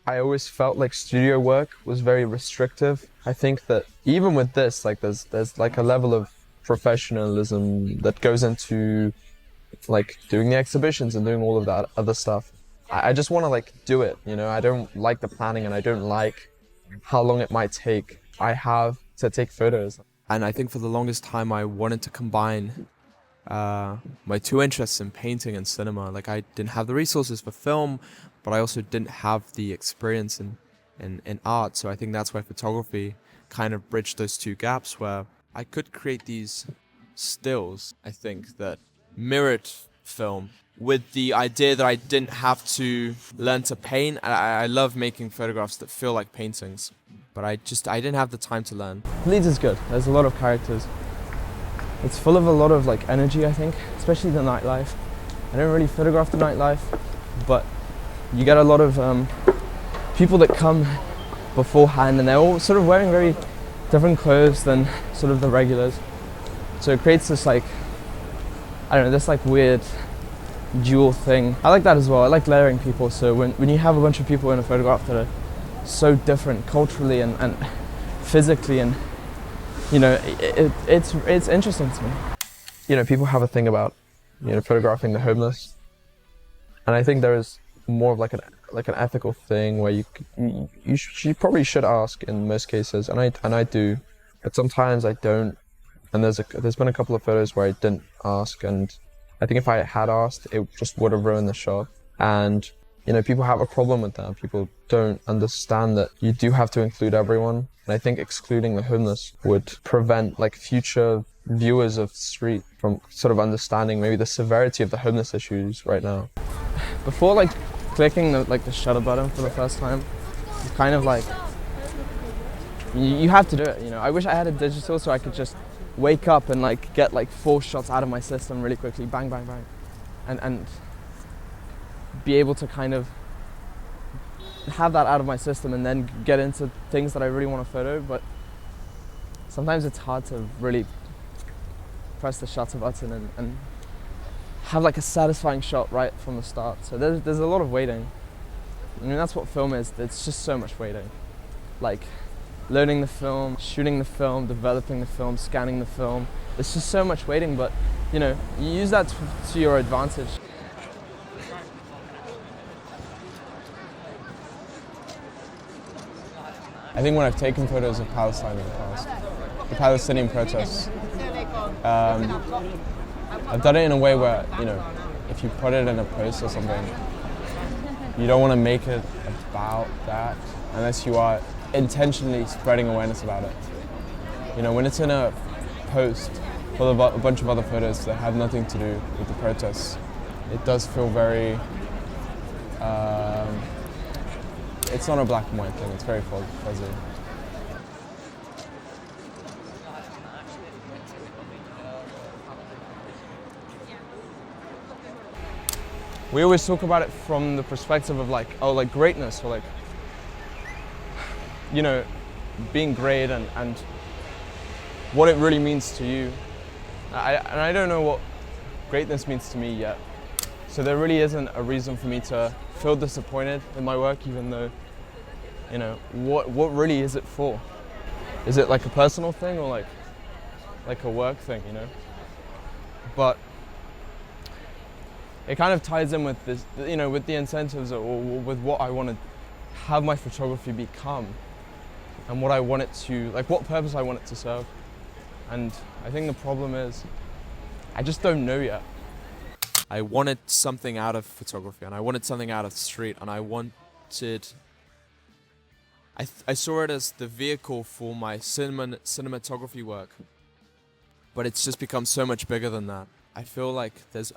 I always felt like studio work was very restrictive. I think that even with this, like there's like a level of professionalism that goes into like doing the exhibitions and doing all of that other stuff. I just want to like do it, you know. I don't like the planning and I don't like how long it might take. I have to take photos. And I think for the longest time I wanted to combine my two interests in painting and cinema. Like I didn't have the resources for film, but I also didn't have the experience in art. So I think that's why photography kind of bridged those two gaps where I could create these stills, I think, that mirrored film with the idea that I didn't have to learn to paint. I love making photographs that feel like paintings, but I didn't have the time to learn. Leeds is good. There's a lot of characters. It's full of a lot of like energy, I think, especially the nightlife. I don't really photograph the nightlife, but you get a lot of people that come beforehand and they're all sort of wearing very different clothes than sort of the regulars. So it creates this like, I don't know, this like weird dual thing. I like that as well. I like layering people. So when you have a bunch of people in a photograph that are so different culturally and physically, and you know, it's interesting to me. You know, people have a thing about, you know, photographing the homeless, and I think there is more of like an ethical thing where you probably should ask in most cases, and I do, but sometimes I don't. And there's been a couple of photos where I didn't ask, and I think if I had asked, it just would have ruined the shot. And you know, people have a problem with that. People don't understand that you do have to include everyone. And I think excluding the homeless would prevent like future viewers of street from sort of understanding maybe the severity of the homeless issues right now. Before like clicking the shutter button for the first time, it's kind of like you have to do it. You know, I wish I had a digital so I could just wake up and like get like 4 shots out of my system really quickly, bang, bang, bang, and be able to kind of have that out of my system and then get into things that I really want to photo. But sometimes it's hard to really press the shutter button and have like a satisfying shot right from the start. So there's a lot of waiting. I mean, that's what film is. It's just so much waiting. Like learning the film, shooting the film, developing the film, scanning the film. There's just so much waiting, but you know, you use that to your advantage. I think when I've taken photos of Palestine in the past, the Palestinian protests, I've done it in a way where, you know, if you put it in a post or something, you don't want to make it about that unless you are intentionally spreading awareness about it. You know, when it's in a post full of a bunch of other photos that have nothing to do with the protests, it does feel very, it's not a black and white thing, it's very fuzzy. We always talk about it from the perspective of like, oh, like greatness, or like, you know, being great and what it really means to you. And I don't know what greatness means to me yet. So there really isn't a reason for me to feel disappointed in my work, even though, you know, what really is it for? Is it like a personal thing or like a work thing, you know? But it kind of ties in with this, you know, with the incentives or with what I want to have my photography become and what I want it to, like what purpose I want it to serve. And I think the problem is, I just don't know yet. I wanted something out of photography and I wanted something out of street, and I wanted, I saw it as the vehicle for my cinematography work, but it's just become so much bigger than that. I feel like there's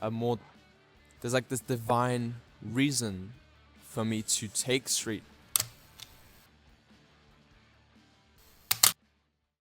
like this divine reason for me to take street